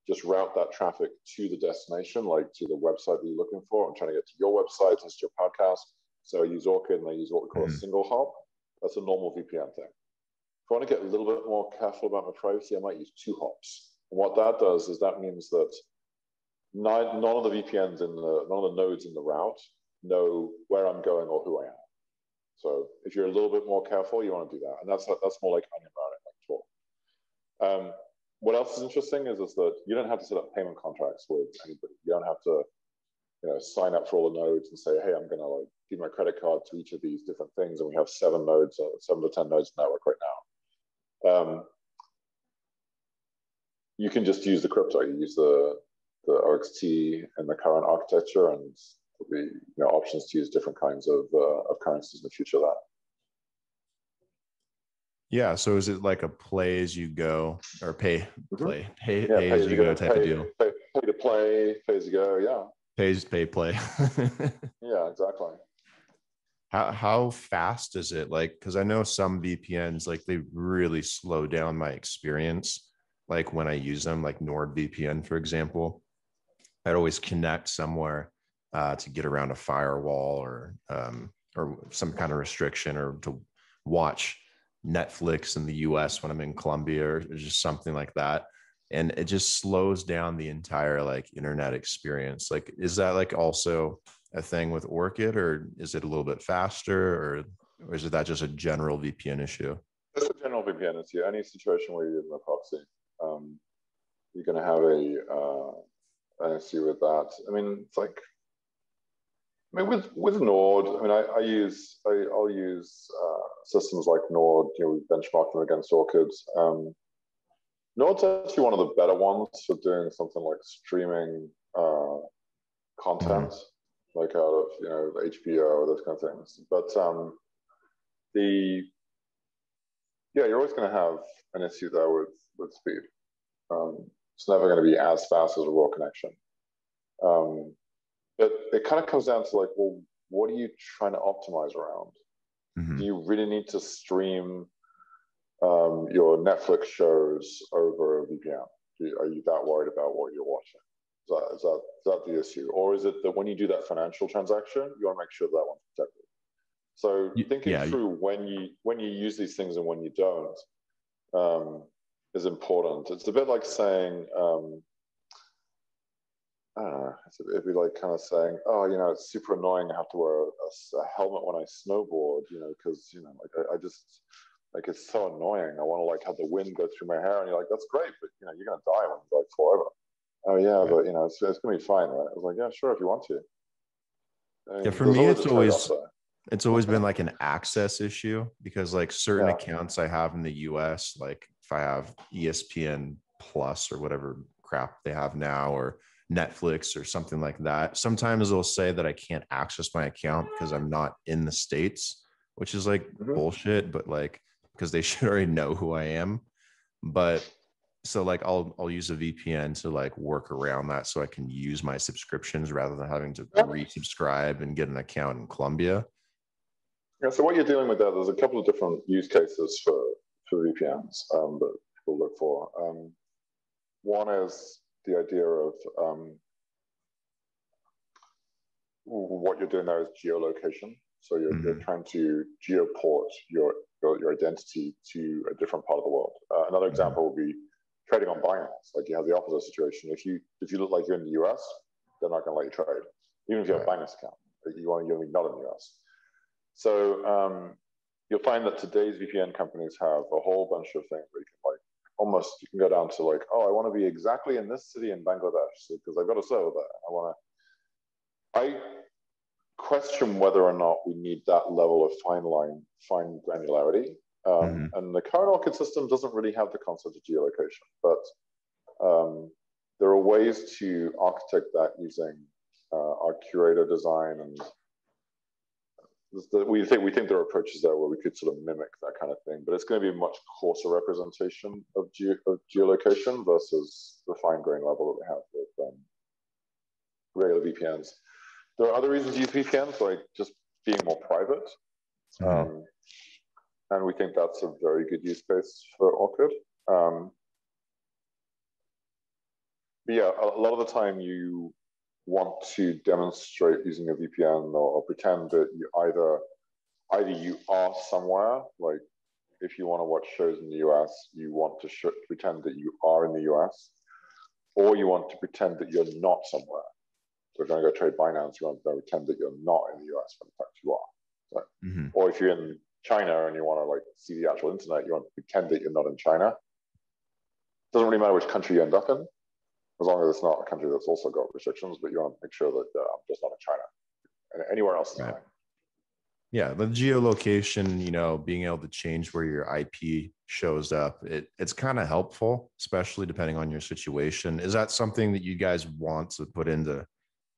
just route that traffic to the destination, like to the website that you're looking for. I'm trying to get to your website, listen to your podcast. So I use Orchid and I use what we call a single hop. That's a normal VPN thing. If I want to get a little bit more careful about my privacy, I might use 2 hops. And what that does is that means that none of the VPNs none of the nodes in the route know where I'm going or who I am. So if you're a little bit more careful, you want to do that. And that's more like onion routing, like Tor. What else is interesting is that you don't have to set up payment contracts with anybody. You don't have to, sign up for all the nodes and say, hey, I'm going to give my credit card to each of these different things. And we have 7 to 10 nodes in the network right now. You can just use the crypto. You use the OXT and the current architecture, and there'll be options to use different kinds of currencies in the future. Yeah. So is it like a play as you go, or pay as you go type of deal? Pay to play, pay as you go. Yeah. Pay play. Yeah, exactly. How fast is it? Like, because I know some VPNs, like, they really slow down my experience. Like when I use them, like NordVPN, for example, I'd always connect somewhere to get around a firewall or some kind of restriction, or to watch Netflix in the US when I'm in Colombia, or just something like that. And it just slows down the entire internet experience. Like, is that also a thing with Orchid, or is it a little bit faster, or is that just a general VPN issue? It's a general VPN issue. Any situation where you're using a proxy, you're going to have an issue with that. I mean, it's with Nord, I'll use systems like Nord. We benchmark them against Orchid. Nord's actually one of the better ones for doing something like streaming content, like out of HBO, those kind of things. But you're always going to have an issue there with speed. It's never going to be as fast as a raw connection. But it kind of comes down to well, what are you trying to optimize around? Do you really need to stream your Netflix shows over a VPN? Are you that worried about what you're watching? Is that the issue? Or is it that when you do that financial transaction, you want to make sure that one's protected? So thinking through when you use these things and when you don't is important. It's a bit like saying, I don't know, it'd be like kind of saying, oh, it's super annoying I have to wear a helmet when I snowboard, because, I just, it's so annoying. I want to have the wind go through my hair, and you're like, that's great, but you're going to die when you forever. Oh yeah, but it's going to be fine, right? I was like, yeah, sure, if you want to. Yeah, for me, it's always been like an access issue, because certain accounts I have in the US, like if I have ESPN Plus or whatever crap they have now, or Netflix or something like that, sometimes they'll say that I can't access my account because I'm not in the States, which is bullshit, but because they should already know who I am. But so I'll use a VPN to work around that, so I can use my subscriptions rather than having to resubscribe and get an account in Colombia. Yeah, so what you're dealing with there's a couple of different use cases for VPNs that people look for. One is the idea of what you're doing there is geolocation. So you're trying to geoport your identity to a different part of the world. Another example would be trading on Binance. You have the opposite situation. If you look like you're in the US, they're not going to let you trade, even if you have a Binance account. You're not in the US. So you'll find that today's VPN companies have a whole bunch of things where you can you can go down to I want to be exactly in this city in Bangladesh because I've got a server there. I question whether or not we need that level of fine granularity. And the current Orchid system doesn't really have the concept of geolocation, but there are ways to architect that using our curator design and we think there are approaches there where we could sort of mimic that kind of thing, but it's going to be a much coarser representation of geolocation versus the fine-grained level that we have with regular VPNs. There are other reasons to use VPNs, like just being more private. And we think that's a very good use case for Orchid. But yeah, a lot of the time you want to demonstrate using a VPN or pretend that you either you are somewhere, like if you want to watch shows in the US, you want to pretend that you are in the US, or you want to pretend that you're not somewhere. So if you're going to go trade Binance, you want to pretend that you're not in the US, but in fact you are. So, or if you're in China and you want to like see the actual internet, you want to pretend that you're not in China. Doesn't really matter which country you end up in, as long as it's not a country that's also got restrictions, but you want to make sure that I'm just not in China. And anywhere else is fine. Yeah, the geolocation, you know, being able to change where your IP shows up, it's kind of helpful, especially depending on your situation. Is that something that you guys want to put into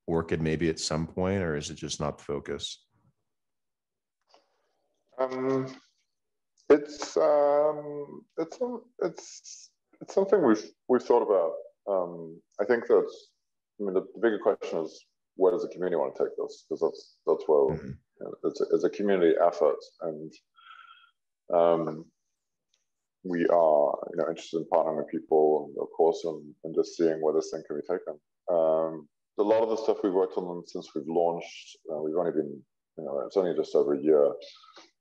Orchid maybe at some point, or is it just not the focus? It's something we've thought about. I think that, I mean, the bigger question is, where does the community want to take this? Because that's where you know, it's a community effort, and we are, you know, interested in partnering with people, and of course, and just seeing where this thing can be taken. A lot of the stuff we've worked on since we've launched, we've only been, you know, it's only just over a year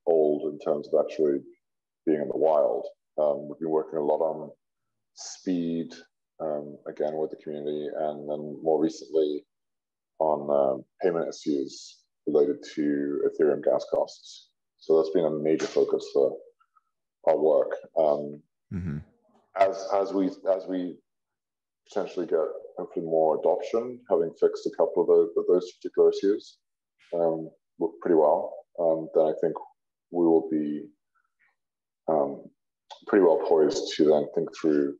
old in terms of actually being in the wild. We've been working a lot on speed, again with the community, and then more recently on payment issues related to Ethereum gas costs. So that's been a major focus for our work. As we potentially get hopefully more adoption, having fixed a couple of those particular issues pretty well, then I think we will be pretty well poised to then think through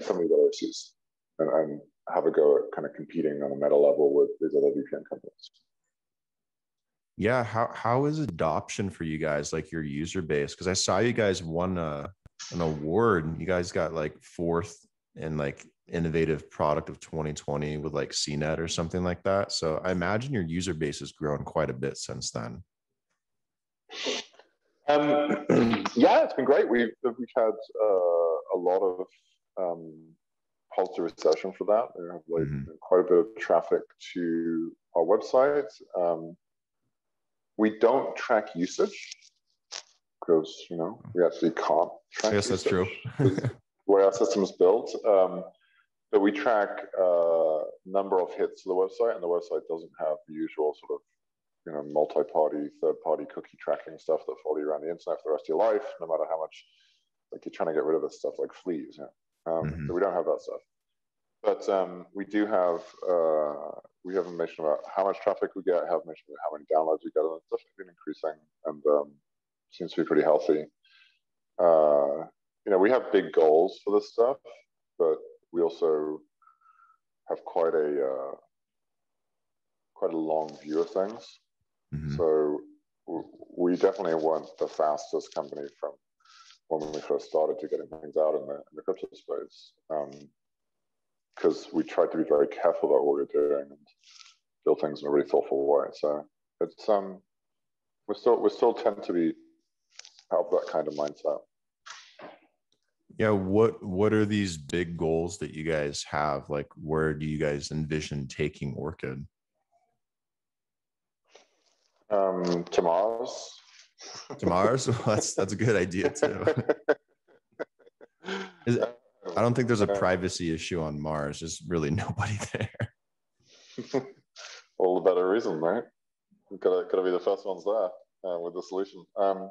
some of the other issues and have a go at kind of competing on a meta level with these other VPN companies. Yeah, how is adoption for you guys, like your user base? Because I saw you guys won an award. You guys got like 4th in like innovative product of 2020 with like CNET or something like that. So I imagine your user base has grown quite a bit since then. Yeah, it's been great. We've had a lot of positive reception for that. We have like quite a bit of traffic to our website. We don't track usage because, you know, we actually can't track usage. That's true. The way our system is built. But we track number of hits to the website, and the website doesn't have the usual sort of, you know, multi-party, third-party cookie tracking stuff that follow you around the internet for the rest of your life, no matter how much, like, you're trying to get rid of this stuff like fleas. So we don't have that stuff. But we do have information about how much traffic we get, have information about how many downloads we get, and it's definitely been increasing, and seems to be pretty healthy. You know, we have big goals for this stuff, but we also have quite a long view of things. So we definitely weren't the fastest company from when we first started to getting things out in the crypto space, because we tried to be very careful about what we were doing and build things in a really thoughtful way. So it's we still tend to have that kind of mindset. Yeah, what are these big goals that you guys have? Like, where do you guys envision taking Orchid? To Mars. To Mars? Well, that's a good idea too. I don't think there's a privacy issue on Mars. There's really nobody there. All the better reason, right? We've got to be the first ones there with the solution. I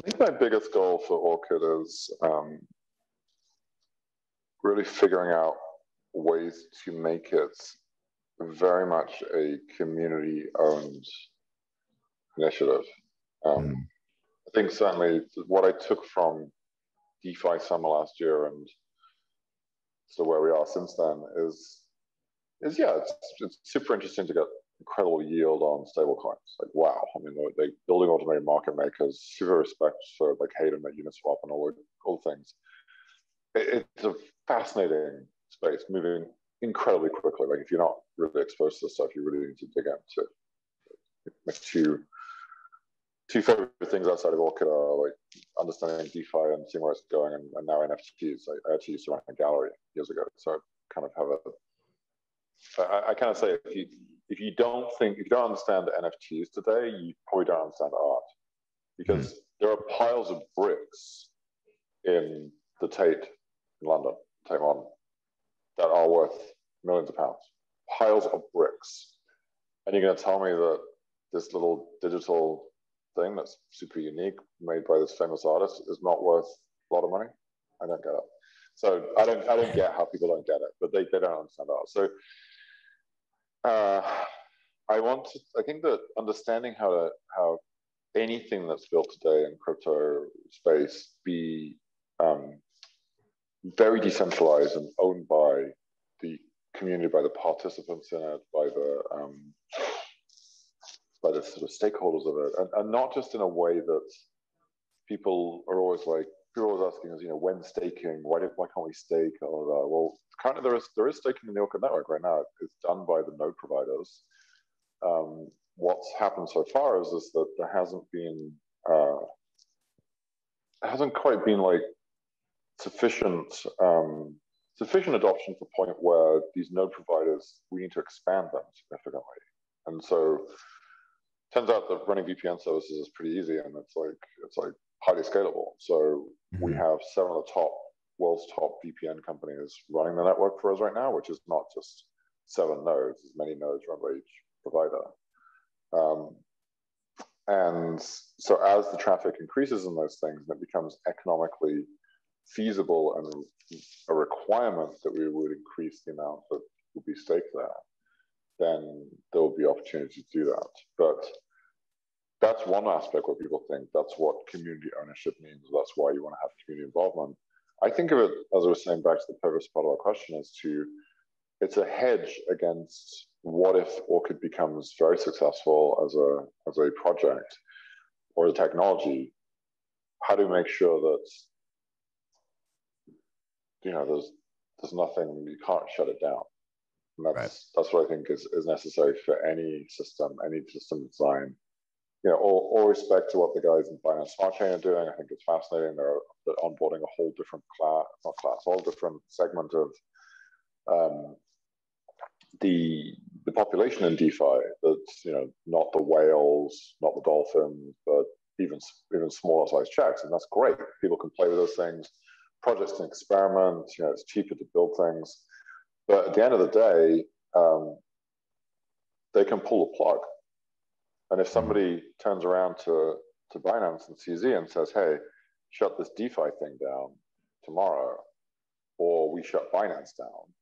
think my biggest goal for Orchid is really figuring out ways to make it very much a community-owned initiative. I think certainly what I took from DeFi summer last year and so where we are since then is is, yeah, it's super interesting to get incredible yield on stable coins. Like, wow, I mean, they're building automated market makers, super respect for like Hayden at Uniswap and all the things. It's a fascinating space, moving incredibly quickly. Like, if you're not really exposed to this stuff, you really need to dig into it. My two favorite things outside of Orchid are like understanding DeFi and seeing where it's going, and now NFTs. I actually used to run a gallery years ago, so I kind of have I kind of say, if you don't understand the NFTs today, you probably don't understand art, because there are piles of bricks in the Tate in London, Tate Modern, that are worth millions of pounds. Piles of bricks, and you're going to tell me that this little digital thing that's super unique, made by this famous artist, is not worth a lot of money? I don't get it. So I don't get how people don't get it, but they don't understand art. So I think that understanding how anything that's built today in crypto space be very decentralized and owned by the community, by the participants in it, by the sort of stakeholders of it, and not just in a way that people are always asking us, when staking, why can't we stake? Well, currently there is staking in the Orchid network right now. It's done by the node providers. What's happened so far is that there hasn't quite been like sufficient adoption to the point where these node providers, we need to expand them significantly. And so turns out that running VPN services is pretty easy, and it's like highly scalable. So we have 7 of the world's top VPN companies running the network for us right now, which is not just 7 nodes, as many nodes run by each provider. And so as the traffic increases in those things, and it becomes economically feasible and a requirement that we would increase the amount that will be staked there, then there will be opportunity to do that. But that's one aspect where people think that's what community ownership means. That's why you want to have community involvement. I think of it, as I was saying, back to the previous part of our question, it's a hedge against what if Orchid becomes very successful as a project or a technology. How do we make sure that there's nothing, you can't shut it down? And that's what I think is necessary for any system design. All respect to what the guys in Binance Smart Chain are doing. I think it's fascinating. They're onboarding a whole different whole different segment of the population in DeFi. That's not the whales, not the dolphins, but even smaller size checks, and that's great. People can play with those things. Projects can experiment. It's cheaper to build things, but at the end of the day, they can pull the plug. And if somebody turns around to Binance and CZ and says, "Hey, shut this DeFi thing down tomorrow," or we shut Binance down,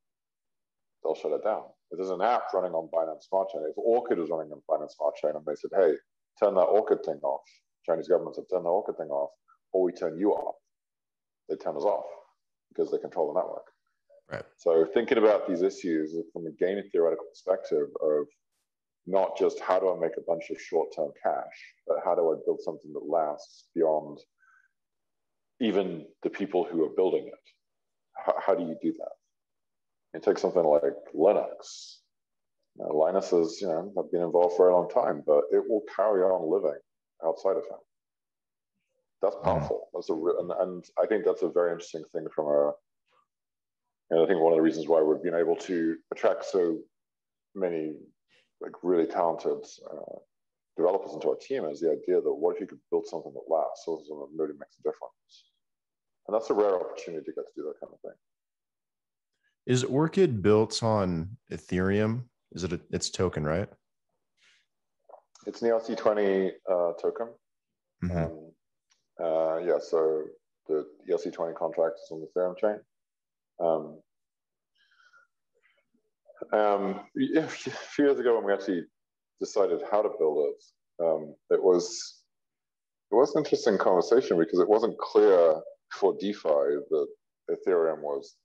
they'll shut it down. If there's an app running on Binance Smart Chain, if Orchid was running on Binance Smart Chain and they said, "Hey, turn that Orchid thing off," Chinese government said, "Turn the Orchid thing off," or we turn you off, they turn us off because they control the network. Right. So thinking about these issues from a game theoretical perspective of not just how do I make a bunch of short-term cash, but how do I build something that lasts beyond even the people who are building it? How do you do that? You take something like Linux. Linus has, have been involved for a long time, but it will carry on living outside of him. That's powerful. And I think that's a very interesting thing I think one of the reasons why we've been able to attract so many really talented developers into our team is the idea that what if you could build something that lasts, something that really makes a difference? And that's a rare opportunity to get to do that kind of thing. Is Orchid built on Ethereum? Is it its token, right? It's an ERC20 token. So the ERC20 contract is on the Ethereum chain. A few years ago when we actually decided how to build it, it was an interesting conversation because it wasn't clear for DeFi that Ethereum was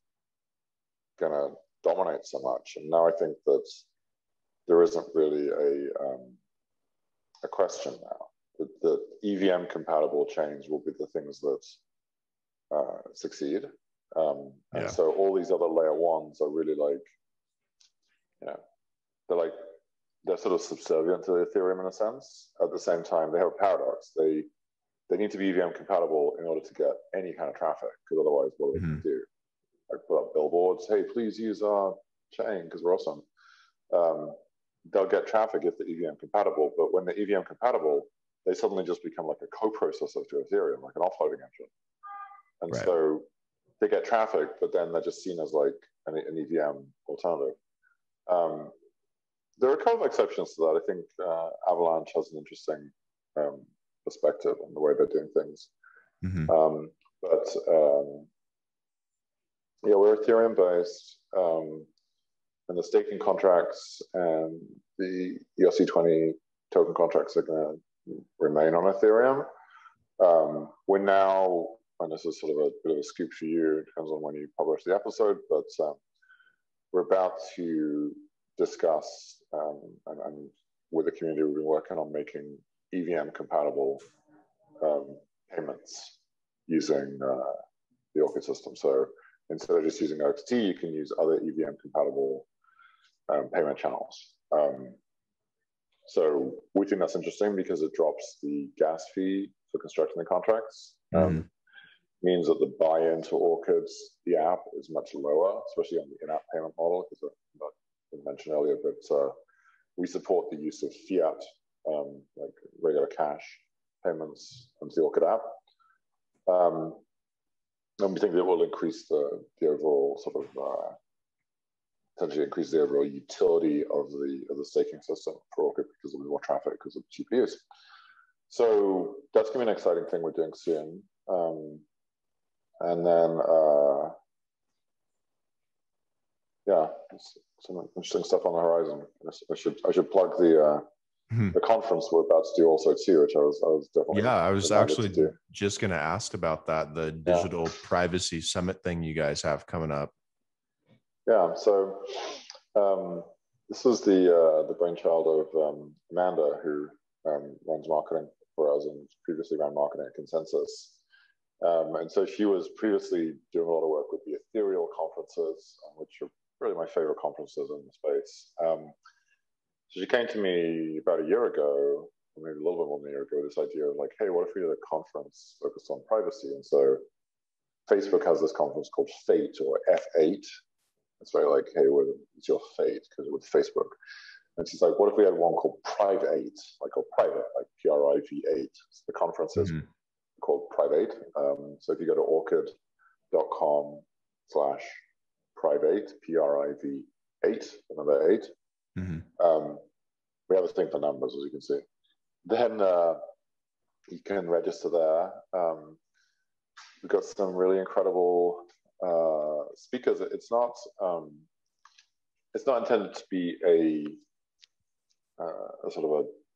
gonna dominate so much. And now I think that there isn't really a question now. The EVM compatible chains will be the things that succeed. And so all these other layer ones are really like, they're sort of subservient to Ethereum in a sense. At the same time, they have a paradox. They need to be EVM compatible in order to get any kind of traffic, because otherwise, what do they do? Like put up billboards, hey, please use our chain because we're awesome. They'll get traffic if they're EVM compatible, but when they're EVM compatible, they suddenly just become like a co-processor to Ethereum, like an offloading engine. And so they get traffic, but then they're just seen as like an EVM alternative. There are a couple of exceptions to that. I think Avalanche has an interesting perspective on the way they're doing things. We're Ethereum based, and the staking contracts and the ERC20 token contracts are going to remain on Ethereum. We're now, and this is sort of a bit of a scoop for you, it depends on when you publish the episode, but we're about to discuss, and with the community, we've been working on making EVM compatible payments using the Orchid system. So instead of just using OXT, you can use other EVM compatible payment channels. So we think that's interesting because it drops the gas fee for constructing the contracts. Means that the buy-in to Orchid's, the app, is much lower, especially on the in-app payment model, because I mentioned earlier, but we support the use of fiat, like regular cash payments onto the Orchid app. And we think that will increase the overall sort of essentially increase the overall utility of the staking system for Orchid because there'll be more traffic because of GPUs. So that's going to be an exciting thing we're doing soon. And then some interesting stuff on the horizon. I should plug the conference we're about to do also too, which I was definitely I was actually just going to ask about that, the digital privacy summit thing you guys have coming up. So this was the brainchild of Amanda, who runs marketing for us and previously ran marketing at Consensus. And so she was previously doing a lot of work with the Ethereal conferences, which are really my favorite conferences in the space. So she came to me about a year ago, or maybe a little bit more than a year ago, with this idea of like, hey, what if we did a conference focused on privacy? And so Facebook has this conference called Fate, or F8. It's very like, hey, it's your fate, because with Facebook. And she's like, what if we had one called Private, like, or private, like PRIV8. So the conference is called Private. So if you go to orchid.com/private, PRIV8, the number 8, we have a thing for numbers, as you can see. Then you can register there. We've got some really incredible speakers. It's not intended to be a sort of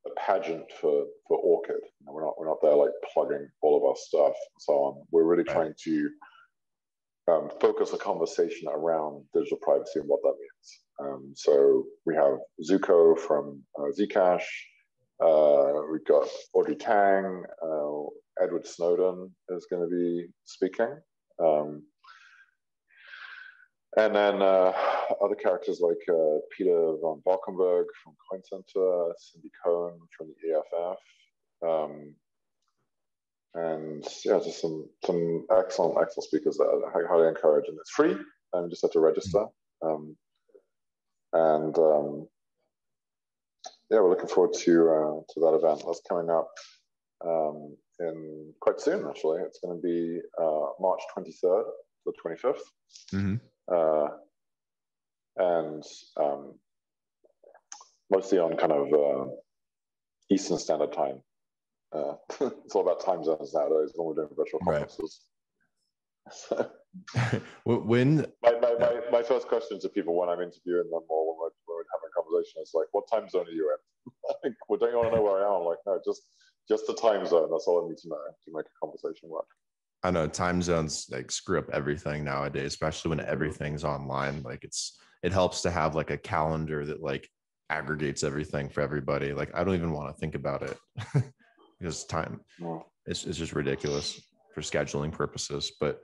a pageant for Orchid. We're not there like plugging all of our stuff and so on. We're really trying to focus a conversation around digital privacy and what that means. So we have Zuko from Zcash. We've got Audrey Tang. Edward Snowden is going to be speaking. And then other characters like Peter von Valkenburg from CoinCenter, Cindy Cohn from the EFF, and just some excellent speakers that I highly encourage. And it's free, and you just have to register. We're looking forward to that event. That's coming up in quite soon, actually. It's going to be March 23rd to the 25th. And mostly on kind of Eastern Standard Time. It's all about time zones nowadays when we're doing virtual conferences. So, when my first question to people when I'm interviewing them or when we're having a conversation is like, what time zone are you in? Like, well, don't you want to know where I am? I'm like, no, just the time zone. That's all I need to know to make a conversation work. I know time zones like screw up everything nowadays, especially when everything's online. Like it helps to have like a calendar that like aggregates everything for everybody. Like I don't even want to think about it because time, it's just ridiculous for scheduling purposes. But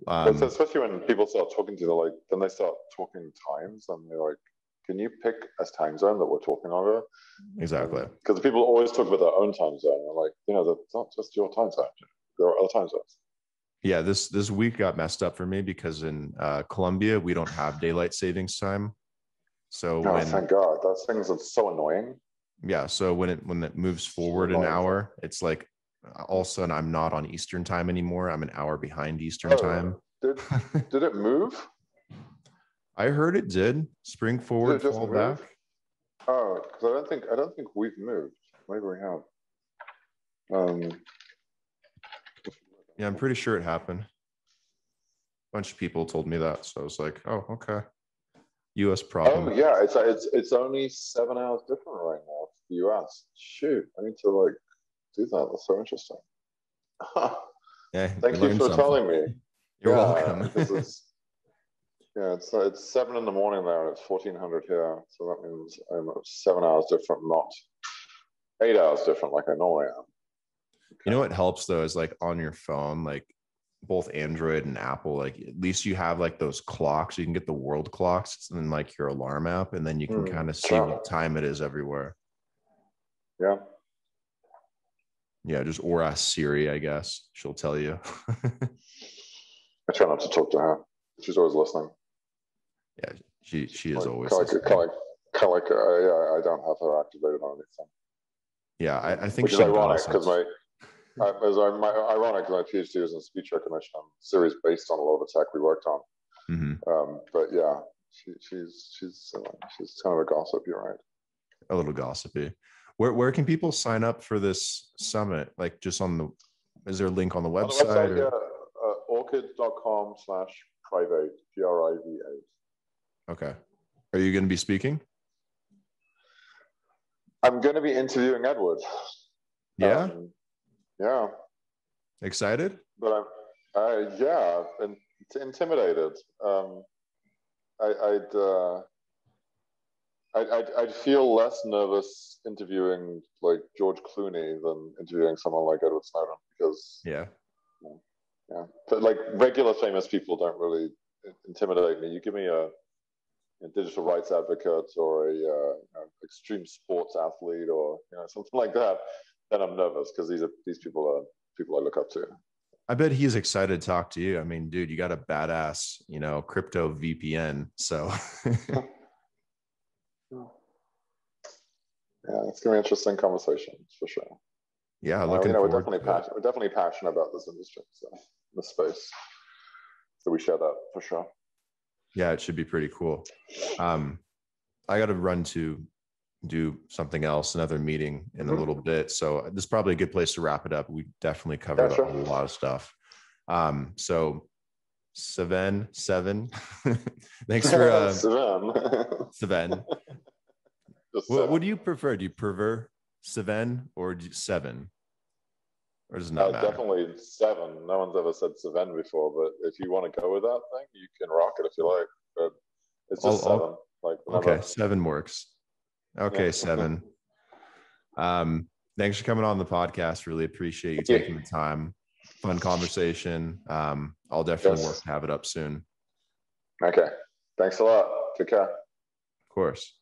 especially when people start talking to you, like then they start talking times, and they're like, "Can you pick a time zone that we're talking over?" Exactly. Because people always talk about their own time zone. And like, that's not just your time zone. There are other time zones. Yeah, this week got messed up for me because in Colombia we don't have daylight savings time. So thank God, those things are so annoying. Yeah, so when it moves forward an hour, it's like all of a sudden I'm not on Eastern time anymore. I'm an hour behind Eastern time. Did it move? I heard it did. Spring forward, fall back. Oh, because I don't think we've moved. Maybe we have. Yeah, I'm pretty sure it happened. A bunch of people told me that, so I was like, "Oh, okay." U.S. problem. Oh yeah, it's only 7 hours different right now for the U.S. Shoot, I need to like do that. That's so interesting. Yeah, thank you for telling me. You're welcome. It's 7 in the morning there, and it's 1400 here, so that means I'm 7 hours different, not 8 hours different like I normally am. Okay. You know what helps though is like on your phone, like both Android and Apple, like at least you have like those clocks. You can get the world clocks and then like your alarm app, and then you can kind of see what time it is everywhere. Yeah. Yeah, or ask Siri, I guess. She'll tell you. I try not to talk to her. She's always listening. Yeah, she is always listening. I don't have her activated on anything. Yeah, I think which is ironic because my PhD was in speech recognition. Siri's based on a lot of the tech we worked on. But yeah, she's kind of a gossip. You're right. A little gossipy. Where can people sign up for this summit? Like just is there a link on the website? orchid.com/private, PRIVA. Okay. Are you going to be speaking? I'm going to be interviewing Edward. Yeah. Yeah. Excited? But and intimidated. I'd feel less nervous interviewing like George Clooney than interviewing someone like Edward Snowden because but like regular famous people don't really intimidate me. You give me a digital rights advocate or a extreme sports athlete or something like that, then I'm nervous because these people are people I look up to. I bet he's excited to talk to you. I mean, dude, you got a badass, crypto VPN. So yeah, it's gonna be an interesting conversation for sure. Yeah, looking forward. We're definitely passionate about this industry, so this space. So we share that for sure. Yeah, it should be pretty cool. I got to run to do something else, another meeting in a little bit. So this is probably a good place to wrap it up. We definitely covered a lot of stuff. So Seven, thanks for Seven. What do you prefer? Do you prefer Seven or Seven? Or does it not matter? Definitely Seven. No one's ever said Seven before, but if you want to go with that thing, you can rock it if you like. But it's just Seven. Okay, Seven works. Okay, Seven. Thanks for coming on the podcast. Really appreciate you taking the time. Fun conversation. I'll definitely work to have it up soon. Okay. Thanks a lot. Take care. Of course.